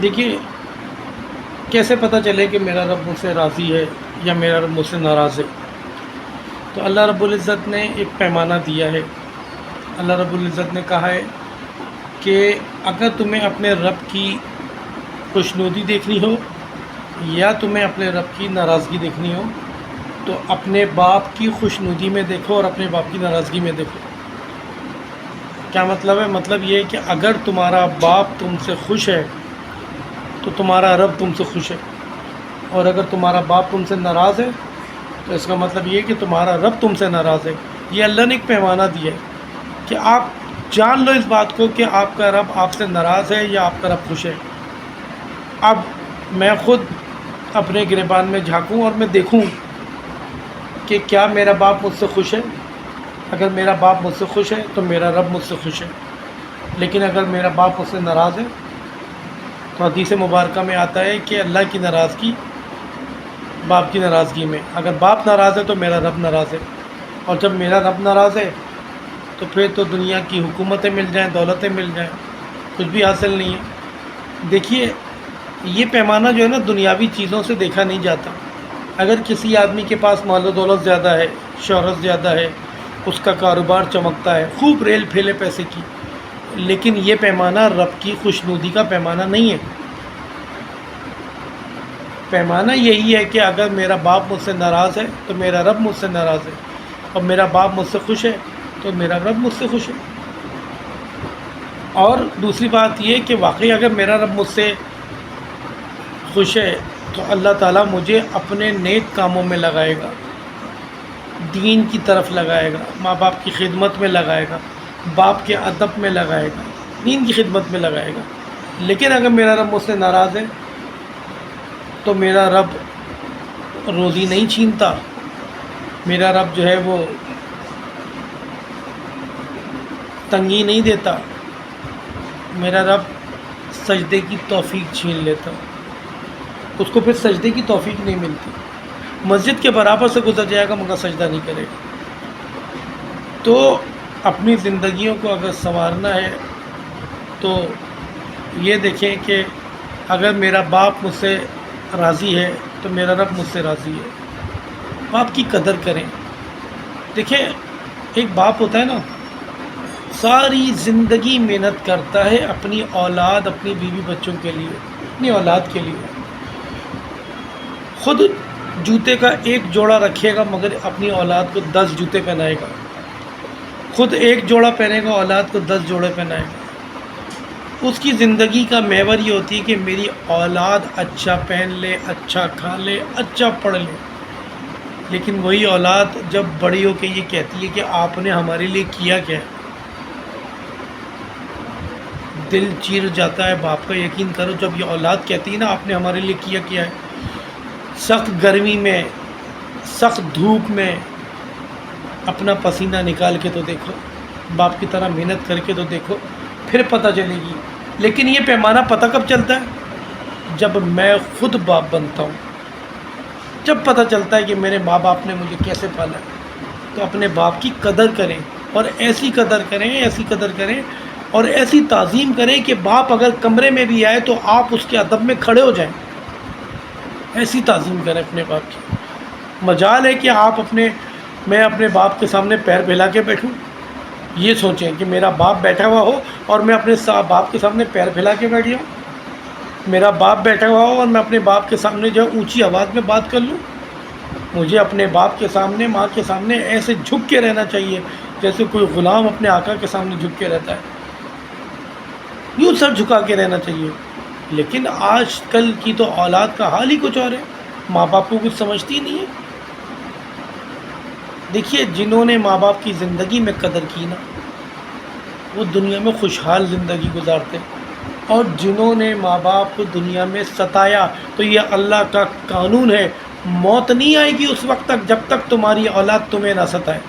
دیکھیے، کیسے پتہ چلے کہ میرا رب مجھ سے راضی ہے یا میرا رب مجھ سے ناراض ہے؟ تو اللہ رب العزت نے ایک پیمانہ دیا ہے۔ اللہ رب العزت نے کہا ہے کہ اگر تمہیں اپنے رب کی خوشنودی دیکھنی ہو یا تمہیں اپنے رب کی ناراضگی دیکھنی ہو تو اپنے باپ کی خوشنودی میں دیکھو اور اپنے باپ کی ناراضگی میں دیکھو۔ کیا مطلب ہے؟ مطلب یہ ہے کہ اگر تمہارا باپ تم سے خوش ہے تو تمہارا رب تم سے خوش ہے، اور اگر تمہارا باپ تم سے ناراض ہے تو اس کا مطلب یہ ہے کہ تمہارا رب تم سے ناراض ہے۔ یہ اللہ نے ایک پیمانہ دیا ہے کہ آپ جان لو اس بات کو کہ آپ کا رب آپ سے ناراض ہے یا آپ کا رب خوش ہے۔ اب میں خود اپنے گریبان میں جھانکوں اور میں دیکھوں کہ کیا میرا باپ مجھ سے خوش ہے۔ اگر میرا باپ مجھ سے خوش ہے تو میرا رب مجھ سے خوش ہے، لیکن اگر میرا باپ مجھ سے ناراض ہے تو حدیث مبارکہ میں آتا ہے کہ اللہ کی ناراضگی باپ کی ناراضگی میں، اگر باپ ناراض ہے تو میرا رب ناراض ہے، اور جب میرا رب ناراض ہے تو پھر تو دنیا کی حکومتیں مل جائیں، دولتیں مل جائیں، کچھ بھی حاصل نہیں ہے۔ دیکھیے، یہ پیمانہ جو ہے نا دنیاوی چیزوں سے دیکھا نہیں جاتا۔ اگر کسی آدمی کے پاس مال و دولت زیادہ ہے، شہرت زیادہ ہے، اس کا کاروبار چمکتا ہے، خوب ریل پھیلے پیسے کی، لیکن یہ پیمانہ رب کی خوشنودی کا پیمانہ نہیں ہے۔ پیمانہ یہی ہے کہ اگر میرا باپ مجھ سے ناراض ہے تو میرا رب مجھ سے ناراض ہے، اور میرا باپ مجھ سے خوش ہے تو میرا رب مجھ سے خوش ہے۔ اور دوسری بات یہ کہ واقعی اگر میرا رب مجھ سے خوش ہے تو اللہ تعالیٰ مجھے اپنے نیک کاموں میں لگائے گا، دین کی طرف لگائے گا، ماں باپ کی خدمت میں لگائے گا، باپ کے ادب میں لگائے گا، دین کی خدمت میں لگائے گا۔ لیکن اگر میرا رب مجھ سے ناراض ہے تو میرا رب روزی نہیں چھینتا، میرا رب جو ہے وہ تنگی نہیں دیتا، میرا رب سجدے کی توفیق چھین لیتا، اس کو پھر سجدے کی توفیق نہیں ملتی، مسجد کے برابر سے گزر جائے گا مگر سجدہ نہیں کرے گا۔ تو اپنی زندگیوں کو اگر سنوارنا ہے تو یہ دیکھیں کہ اگر میرا باپ مجھ سے راضی ہے تو میرا رب مجھ سے راضی ہے۔ باپ کی قدر کریں۔ دیکھیں، ایک باپ ہوتا ہے نا، ساری زندگی محنت کرتا ہے اپنی اولاد، اپنی بیوی بچوں کے لیے، اپنی اولاد کے لیے۔ خود جوتے کا ایک جوڑا رکھے گا مگر اپنی اولاد کو 10 جوتے پہنائے گا، خود ایک جوڑا پہنے گا، اولاد کو 10 جوڑے پہنائے گا۔ اس کی زندگی کا محور یہ ہوتی ہے کہ میری اولاد اچھا پہن لے، اچھا کھا لے، اچھا پڑھ لے۔ لیکن وہی اولاد جب بڑی ہو کے یہ کہتی ہے کہ آپ نے ہمارے لیے کیا کیا ہے، دل چیر جاتا ہے باپ کا۔ یقین کرو، جب یہ اولاد کہتی ہے نا آپ نے ہمارے لیے کیا کیا ہے، سخت گرمی میں، سخت دھوپ میں اپنا پسینہ نکال کے تو دیکھو، باپ کی طرح محنت کر کے تو دیکھو، پھر پتہ چلے گی۔ لیکن یہ پیمانہ پتہ کب چلتا ہے؟ جب میں خود باپ بنتا ہوں، جب پتہ چلتا ہے کہ میرے ماں باپ نے مجھے کیسے پالا ہے۔ تو اپنے باپ کی قدر کریں، اور ایسی قدر کریں، ایسی قدر کریں اور ایسی تعظیم کریں کہ باپ اگر کمرے میں بھی آئے تو آپ اس کے ادب میں کھڑے ہو جائیں۔ ایسی تعظیم کریں اپنے باپ کی۔ مجال ہے کہ میں اپنے باپ کے سامنے پیر پھیلا کے بیٹھوں، یہ سوچیں کہ میرا باپ بیٹھا ہوا ہو اور میں اپنے باپ کے سامنے پیر پھیلا کے بیٹھ جاؤں، میرا باپ بیٹھا ہوا ہو اور میں اپنے باپ کے سامنے جو اونچی آواز میں بات کر لوں۔ مجھے اپنے باپ کے سامنے، ماں کے سامنے ایسے جھک کے رہنا چاہیے جیسے کوئی غلام اپنے آقا کے سامنے جھک کے رہتا ہے، یوں سر جھکا کے رہنا چاہیے۔ لیکن آج کل کی تو اولاد کا حال ہی کچھ اور ہے، ماں باپ کو کچھ سمجھتی نہیں ہے۔ دیکھیے، جنہوں نے ماں باپ کی زندگی میں قدر کی نا، وہ دنیا میں خوشحال زندگی گزارتے، اور جنہوں نے ماں باپ کو دنیا میں ستایا تو یہ اللہ کا قانون ہے، موت نہیں آئے گی اس وقت تک جب تک تمہاری اولاد تمہیں نہ ستائے۔